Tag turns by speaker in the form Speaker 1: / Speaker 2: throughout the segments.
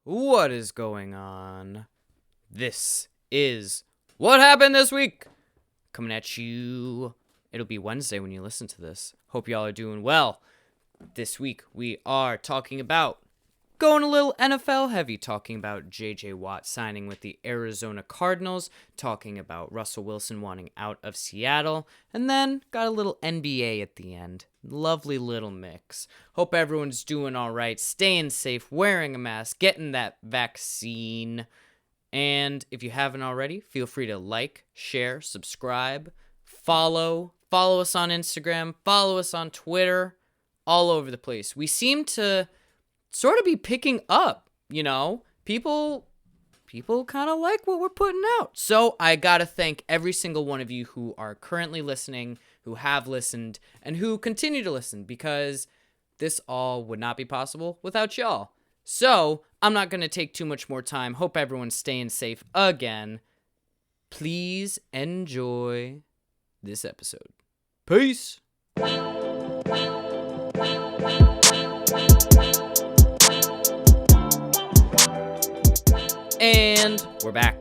Speaker 1: What is going on? This is What Happened This Week. Coming at you. It'll be Wednesday when you listen to this. Hope y'all are doing well. This week we are talking about going a little NFL heavy, talking about J.J. Watt signing with the Arizona Cardinals, talking about Russell Wilson wanting out of Seattle, and then got a little NBA at the end. Lovely little mix. Hope everyone's doing all right, staying safe, wearing a mask, getting that vaccine. And if you haven't already, feel free to like, share, subscribe, follow us on Instagram, follow us on Twitter, all over the place. We seem to sort of be picking up, people kind of like what we're putting out. So I gotta thank every single one of you who are currently listening, who have listened, and who continue to listen, because this all would not be possible without y'all. So I'm not gonna take too much more time. Hope everyone's staying safe again. Please enjoy this episode. Peace. And we're back.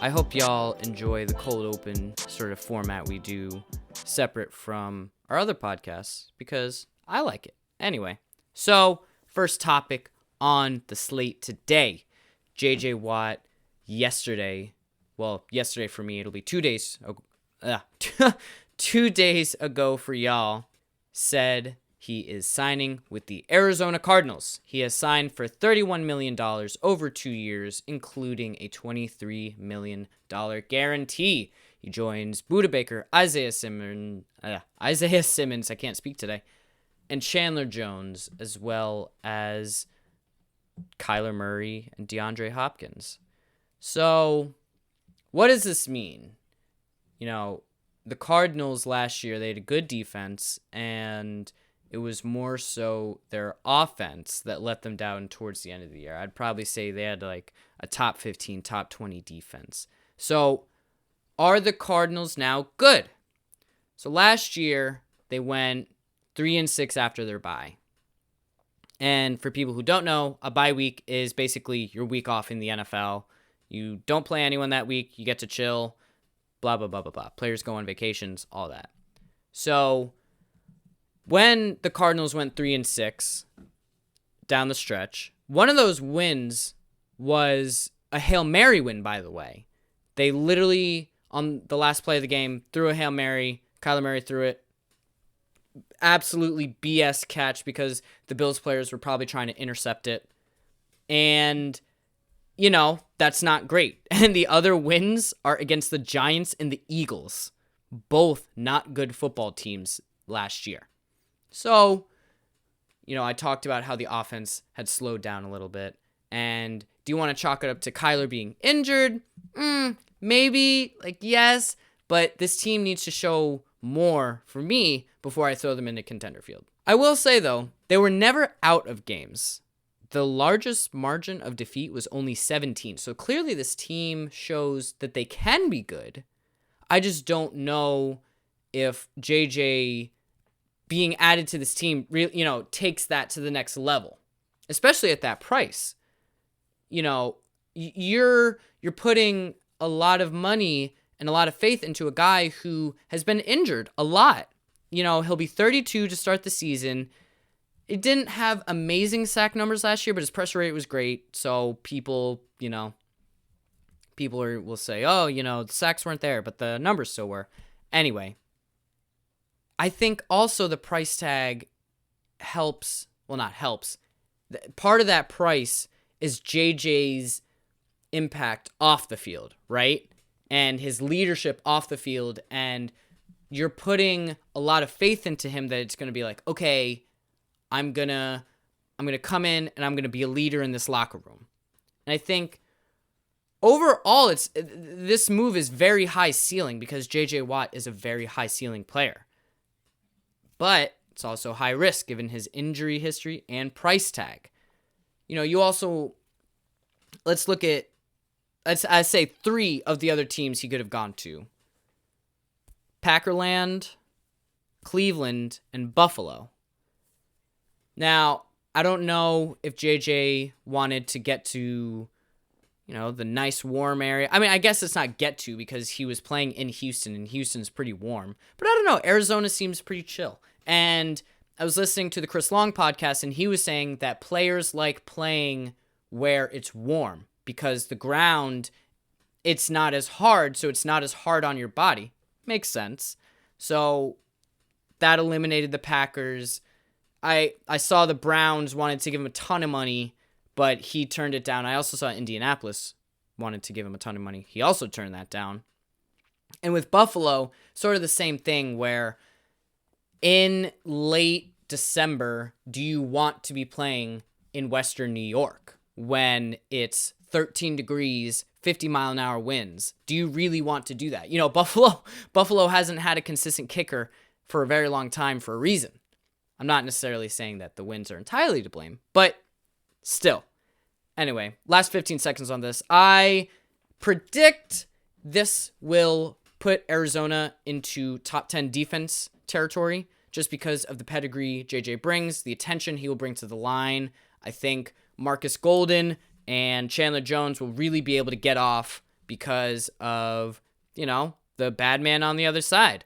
Speaker 1: I hope y'all enjoy the cold open sort of format we do, separate from our other podcasts, because I like it. Anyway, so first topic on the slate today. J.J. Watt yesterday for me, it'll be 2 days ago, 2 days ago for y'all, said he is signing with the Arizona Cardinals. He has signed for $31 million over 2 years, including a $23 million guarantee. He joins Budda Baker, Isaiah Simmons, I can't speak today, and Chandler Jones, as well as Kyler Murray and DeAndre Hopkins. So, what does this mean? The Cardinals last year, they had a good defense, and it was more so their offense that let them down towards the end of the year. I'd probably say they had like a top 15, top 20 defense. So, are the Cardinals now good? So last year, they went 3-6 after their bye. And for people who don't know, a bye week is basically your week off in the NFL. You don't play anyone that week. You get to chill, blah, blah, blah, blah, blah. Players go on vacations, all that. So when the Cardinals went 3-6 down the stretch, one of those wins was a Hail Mary win, by the way. They literally, on the last play of the game, threw a Hail Mary. Kyler Murray threw it. Absolutely BS catch, because the Bills players were probably trying to intercept it. And, that's not great. And the other wins are against the Giants and the Eagles. Both not good football teams last year. So, I talked about how the offense had slowed down a little bit. And do you want to chalk it up to Kyler being injured? Maybe, yes. But this team needs to show more for me before I throw them into contender field. I will say, though, they were never out of games. The largest margin of defeat was only 17. So clearly this team shows that they can be good. I just don't know if JJ being added to this team really, takes that to the next level, especially at that price. You're putting a lot of money and a lot of faith into a guy who has been injured a lot. He'll be 32 to start the season. It didn't have amazing sack numbers last year, but his pressure rate was great. So people will say, oh, the sacks weren't there, but the numbers still were. Anyway, I think also the price tag helps. Well, not helps. Part of that price is JJ's impact off the field, right? And his leadership off the field. And you're putting a lot of faith into him that it's going to be like, okay, I'm going to come in and I'm going to be a leader in this locker room. And I think overall, this move is very high ceiling, because J.J. Watt is a very high ceiling player. But it's also high risk given his injury history and price tag. You also, let's look at, I say 3 of the other teams he could have gone to. Packerland, Cleveland, and Buffalo. Now, I don't know if JJ wanted to get to, the nice warm area. I mean, I guess it's not get to because he was playing in Houston, and Houston's pretty warm. But I don't know. Arizona seems pretty chill. And I was listening to the Chris Long podcast, and he was saying that players like playing where it's warm because the ground, it's not as hard, so it's not as hard on your body. Makes sense. So that eliminated the Packers. I saw the Browns wanted to give him a ton of money, but he turned it down. I also saw Indianapolis wanted to give him a ton of money. He also turned that down. And with Buffalo, sort of the same thing where in late December, do you want to be playing in Western New York when it's 13 degrees, 50-mile-an-hour winds? Do you really want to do that? Buffalo hasn't had a consistent kicker for a very long time for a reason. I'm not necessarily saying that the winds are entirely to blame, but still. Anyway, last 15 seconds on this. I predict this will put Arizona into top 10 defense territory just because of the pedigree JJ brings, the attention he will bring to the line. I think Marcus Golden and Chandler Jones will really be able to get off because of, the bad man on the other side.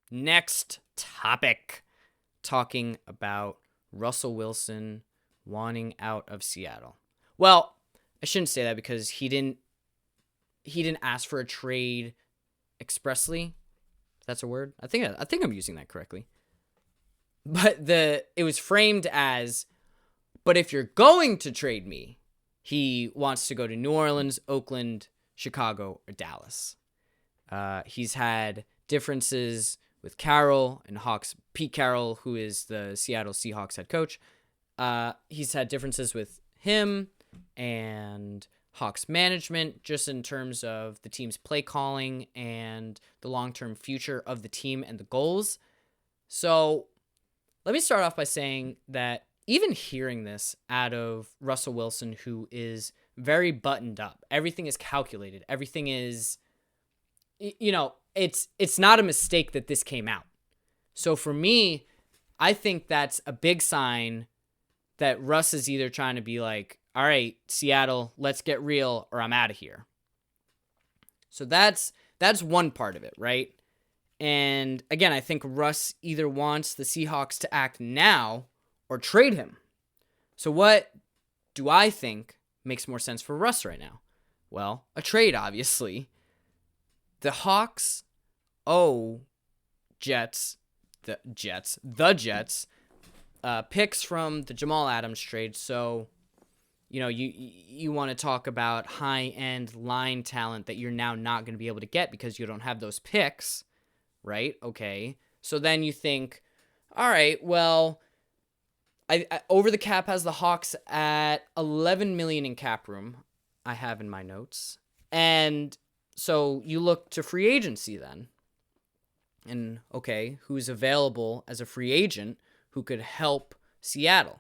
Speaker 1: Next topic, talking about Russell Wilson wanting out of Seattle. Well, I shouldn't say that because he didn't ask for a trade expressly. If that's a word. I think I'm using that correctly. But it was framed as, but if you're going to trade me, he wants to go to New Orleans, Oakland, Chicago, or Dallas. He's had differences with Carroll and Hawks. Pete Carroll, who is the Seattle Seahawks head coach, he's had differences with him and Hawks management just in terms of the team's play calling and the long-term future of the team and the goals. So let me start off by saying that even hearing this out of Russell Wilson, who is very buttoned up, everything is calculated, everything is, it's not a mistake that this came out. So for me, I think that's a big sign that Russ is either trying to be like, all right, Seattle, let's get real or I'm out of here. So that's one part of it, right? And again, I think Russ either wants the Seahawks to act now or trade him. So what do I think makes more sense for Russ right now? Well, a trade, obviously. The Hawks owe the Jets, picks from the Jamal Adams trade. So, you want to talk about high-end line talent that you're now not going to be able to get because you don't have those picks, right? Okay. So then you think, all right, well, I over the cap has the Hawks at $11 million in cap room. I have in my notes. And so you look to free agency then. And okay, who's available as a free agent who could help Seattle?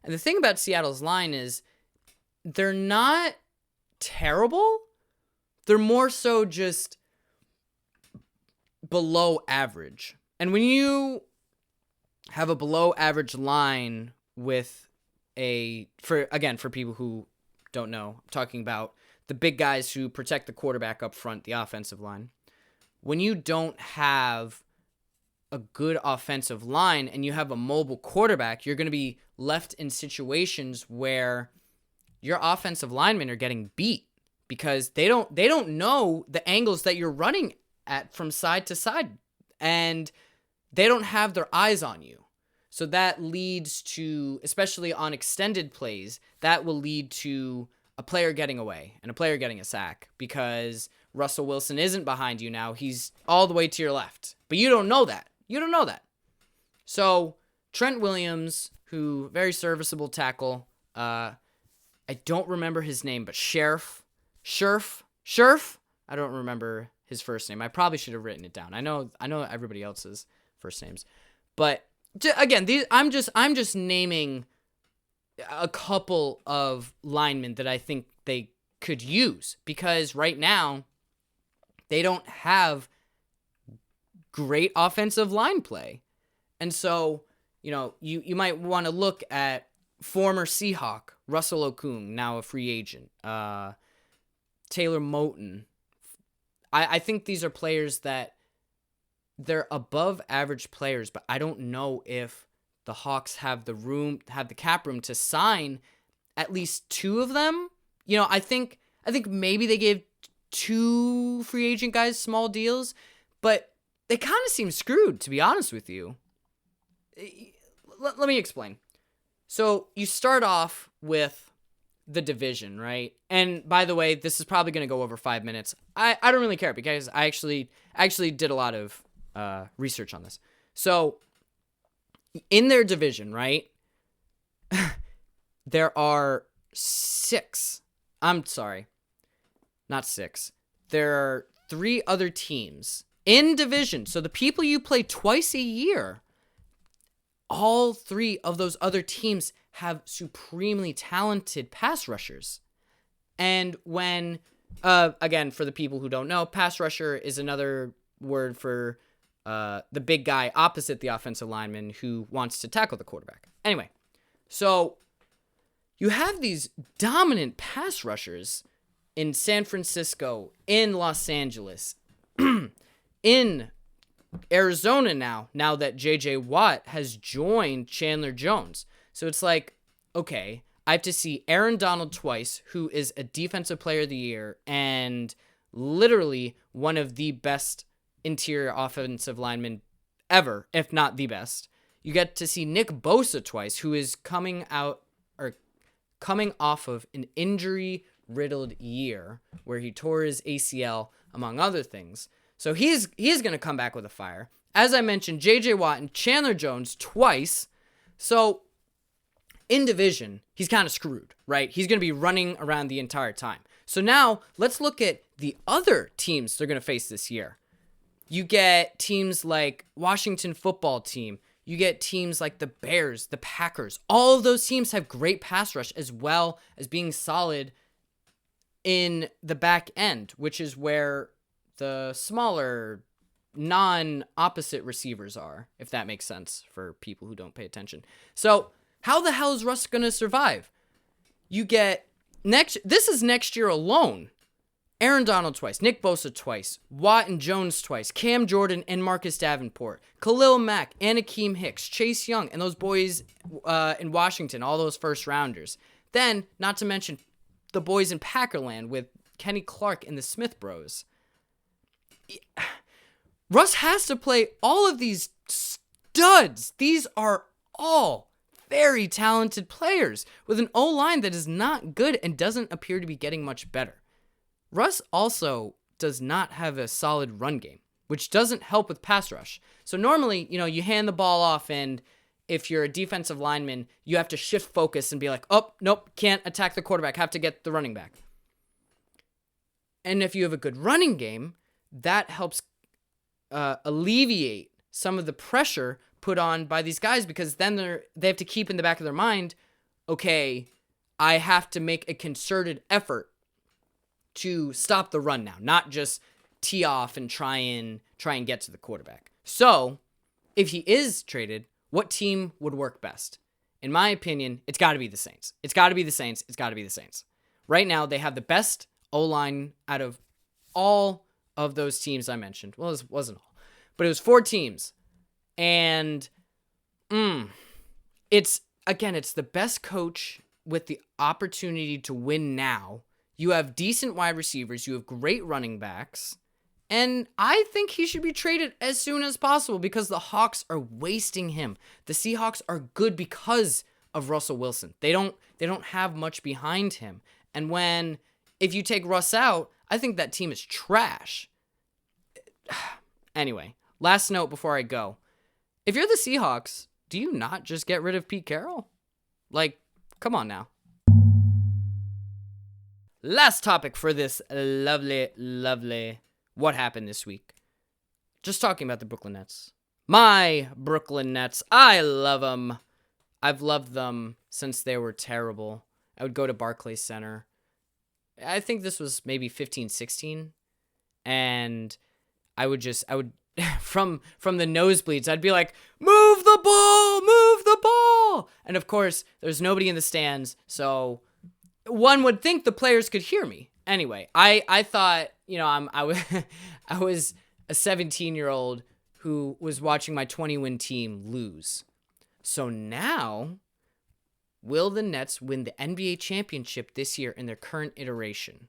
Speaker 1: And the thing about Seattle's line is they're not terrible. They're more so just below average. And when you have a below average line with for people who don't know, I'm talking about the big guys who protect the quarterback up front, the offensive line. When you don't have a good offensive line and you have a mobile quarterback, you're going to be left in situations where your offensive linemen are getting beat because they don't know the angles that you're running at from side to side, and they don't have their eyes on you. So that leads to, especially on extended plays, that will lead to a player getting away and a player getting a sack because Russell Wilson isn't behind you now. He's all the way to your left. But you don't know that. So Trent Williams, who very serviceable tackle, I don't remember his name, but Scherf, I don't remember his first name. I probably should have written it down. I know everybody else's first names, but again, I'm just naming a couple of linemen that I think they could use because right now they don't have great offensive line play. And so, you might want to look at former Seahawk, Russell Okung, now a free agent, Taylor Moton. I think these are players that they're above average players, but I don't know if the Hawks have the cap room to sign at least two of them. I think maybe they gave two free agent guys small deals, but they kind of seem screwed, to be honest with you. Let me explain. So you start off with the division, right? And by the way, this is probably going to go over 5 minutes. I don't really care because I actually did a lot of research on this. So in their division, right, there are there are 3 other teams in division. So the people you play twice a year, all 3 of those other teams have supremely talented pass rushers. And when, again, for the people who don't know, pass rusher is another word for the big guy opposite the offensive lineman who wants to tackle the quarterback. Anyway, so you have these dominant pass rushers in San Francisco, in Los Angeles, in Arizona now that J.J. Watt has joined Chandler Jones. So it's like, okay, I have to see Aaron Donald twice, who is a defensive player of the year and literally one of the best interior offensive linemen ever, if not the best. You get to see Nick Bosa twice, who is coming off of an injury-riddled year where he tore his ACL, among other things. So he is going to come back with a fire. As I mentioned, J.J. Watt and Chandler Jones twice. So in division, he's kind of screwed, right? He's going to be running around the entire time. So now let's look at the other teams they're going to face this year. You get teams like Washington football team. You get teams like the Bears, the Packers. All of those teams have great pass rush as well as being solid in the back end, which is where the smaller non-opposite receivers are, if that makes sense for people who don't pay attention. So how the hell is Russ going to survive? You get this is next year alone. Aaron Donald twice, Nick Bosa twice, Watt and Jones twice, Cam Jordan and Marcus Davenport, Khalil Mack and Akeem Hicks, Chase Young and those boys in Washington, all those first rounders. Then, not to mention the boys in Packerland with Kenny Clark and the Smith Bros. Russ has to play all of these studs. These are all very talented players with an O-line that is not good and doesn't appear to be getting much better. Russ also does not have a solid run game, which doesn't help with pass rush. So normally, you hand the ball off, and if you're a defensive lineman, you have to shift focus and be like, oh, nope, can't attack the quarterback, have to get the running back. And if you have a good running game, that helps alleviate some of the pressure put on by these guys, because then they have to keep in the back of their mind, okay, I have to make a concerted effort to stop the run now, not just tee off and try and get to the quarterback. So, if he is traded, what team would work best? In my opinion, it's got to be the Saints. It's got to be the Saints. Right now, they have the best O-line out of all of those teams I mentioned. Well, it wasn't all, but it was 4 teams. And it's the best coach with the opportunity to win now. You have decent wide receivers. You have great running backs. And I think he should be traded as soon as possible because the Hawks are wasting him. The Seahawks are good because of Russell Wilson. They don't have much behind him. And if you take Russ out, I think that team is trash. Anyway, last note before I go. If you're the Seahawks, do you not just get rid of Pete Carroll? Like, come on now. Last topic for this lovely what happened this week. Just talking about the Brooklyn Nets. My Brooklyn Nets. I love them. I've loved them since they were terrible. I would go to Barclays Center. I think this was maybe 15, 16. And I would from the nosebleeds, I'd be like, move the ball, move the ball. And of course, there's nobody in the stands, so one would think the players could hear me. Anyway, I thought, I was a 17-year-old who was watching my 20-win team lose. So now, will the Nets win the NBA championship this year in their current iteration?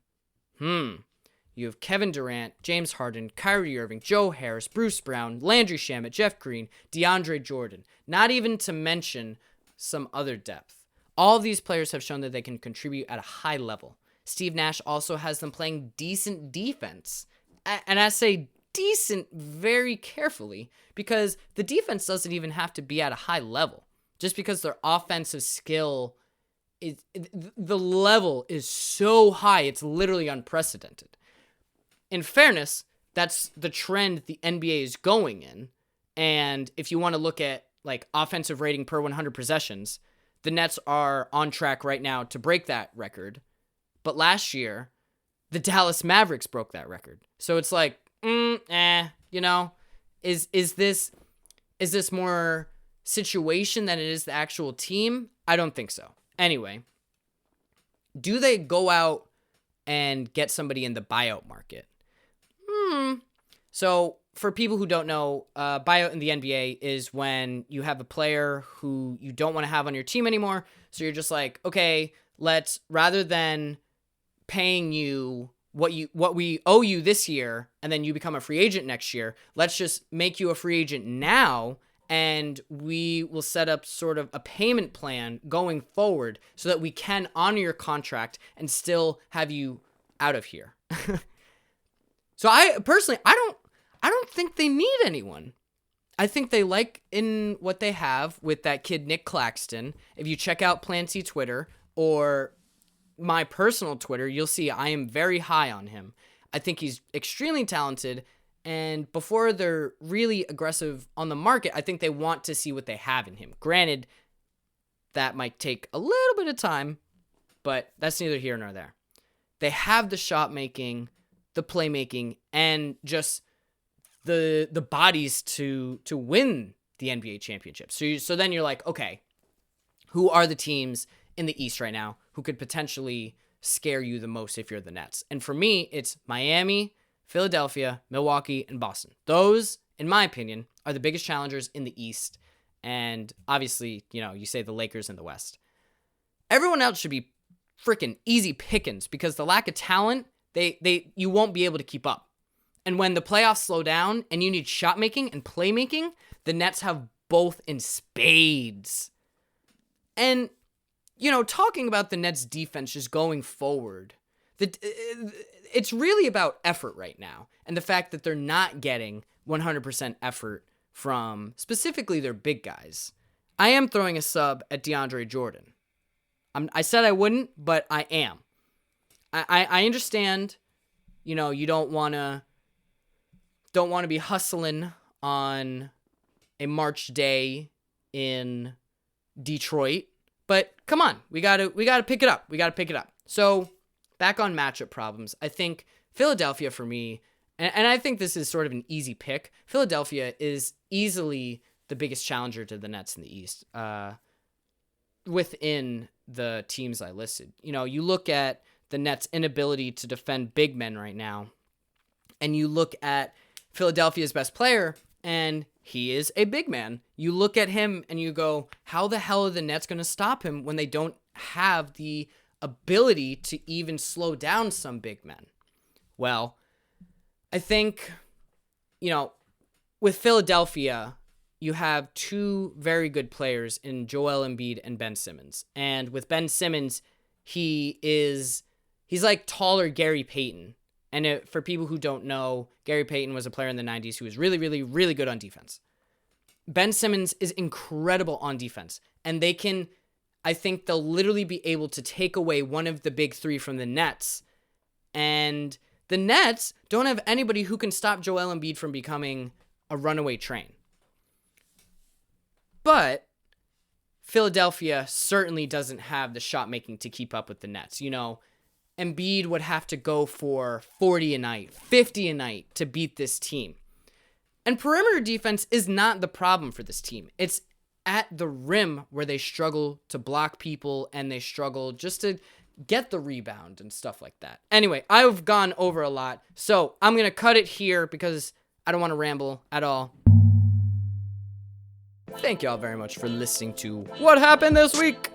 Speaker 1: You have Kevin Durant, James Harden, Kyrie Irving, Joe Harris, Bruce Brown, Landry Shamet, Jeff Green, DeAndre Jordan. Not even to mention some other depth. All of these players have shown that they can contribute at a high level. Steve Nash also has them playing decent defense. And I say decent very carefully, because the defense doesn't even have to be at a high level. Just because their offensive skill, the level is so high, it's literally unprecedented. In fairness, that's the trend the NBA is going in. And if you want to look at like offensive rating per 100 possessions, the Nets are on track right now to break that record. But last year, the Dallas Mavericks broke that record. So it's like, is this more situation than it is the actual team? I don't think so. Anyway, do they go out and get somebody in the buyout market? So for people who don't know, buyout in the NBA is when you have a player who you don't want to have on your team anymore. So you're just like, okay, rather than paying you what we owe you this year, and then you become a free agent next year, let's just make you a free agent now, and we will set up sort of a payment plan going forward so that we can honor your contract and still have you out of here. So I don't think they need anyone. I think they like in what they have with that kid Nick Claxton. If you check out Plancy Twitter or my personal Twitter, you'll see I am very high on him. I think he's extremely talented, and before they're really aggressive on the market, I think they want to see what they have in him. Granted, that might take a little bit of time, but that's neither here nor there. They have the shot making, the playmaking, and just the bodies to win the NBA championship. So then you're like, okay, who are the teams in the East right now who could potentially scare you the most if you're the Nets? And for me, it's Miami, Philadelphia, Milwaukee, and Boston. Those, in my opinion, are the biggest challengers in the East. And obviously, you say the Lakers in the West. Everyone else should be freaking easy pickings, because the lack of talent, you won't be able to keep up. And when the playoffs slow down and you need shot making and playmaking, the Nets have both in spades. And, talking about the Nets defense just going forward, it's really about effort right now. And the fact that they're not getting 100% effort from specifically their big guys. I am throwing a sub at DeAndre Jordan. I said I wouldn't, but I am. I understand, you don't want to be hustling on a March day in Detroit, but come on, we got to pick it up. We got to pick it up. So, back on matchup problems, I think Philadelphia for me, and I think this is sort of an easy pick. Philadelphia is easily the biggest challenger to the Nets in the East. Within the teams I listed, you look at the Nets' inability to defend big men right now, and you look at Philadelphia's best player, and he is a big man. You look at him and you go, how the hell are the Nets going to stop him when they don't have the ability to even slow down some big men? Well, I think, with Philadelphia, you have two very good players in Joel Embiid and Ben Simmons. And with Ben Simmons, he's like taller Gary Payton. And for people who don't know, Gary Payton was a player in the 90s who was really, really, really good on defense. Ben Simmons is incredible on defense. And I think they'll literally be able to take away one of the big three from the Nets. And the Nets don't have anybody who can stop Joel Embiid from becoming a runaway train. But Philadelphia certainly doesn't have the shot making to keep up with the Nets. Embiid would have to go for 40 a night, 50 a night to beat this team. And perimeter defense is not the problem for this team. It's at the rim where they struggle to block people and they struggle just to get the rebound and stuff like that. Anyway, I've gone over a lot, so I'm going to cut it here because I don't want to ramble at all. Thank you all very much for listening to What Happened This Week.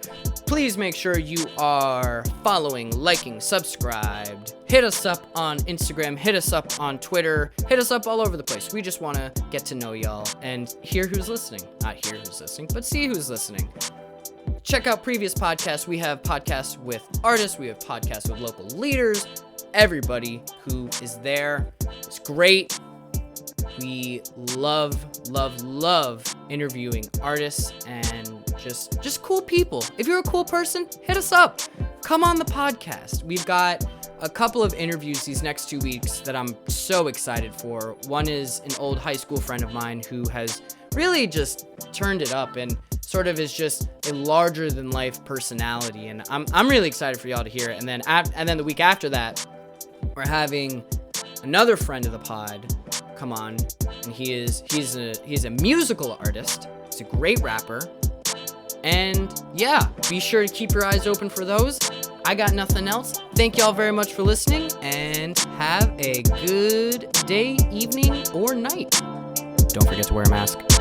Speaker 1: Please make sure you are following, liking, subscribed. Hit us up on Instagram. Hit us up on Twitter. Hit us up all over the place. We just want to get to know y'all and hear who's listening. Not hear who's listening, but see who's listening. Check out previous podcasts. We have podcasts with artists. We have podcasts with local leaders. Everybody who is there is great. We love interviewing artists and just cool people. If you're a cool person, hit us up. Come on the podcast. We've got a couple of interviews these next 2 weeks that I'm so excited for. One is an old high school friend of mine who has really just turned it up and sort of is just a larger than life personality. And I'm really excited for y'all to hear it. And then the week after that, we're having another friend of the pod come on, and he's a musical artist. He's a great rapper. And yeah, be sure to keep your eyes open for those. I got nothing else. Thank y'all very much for listening, and have a good day, evening, or night. Don't forget to wear a mask.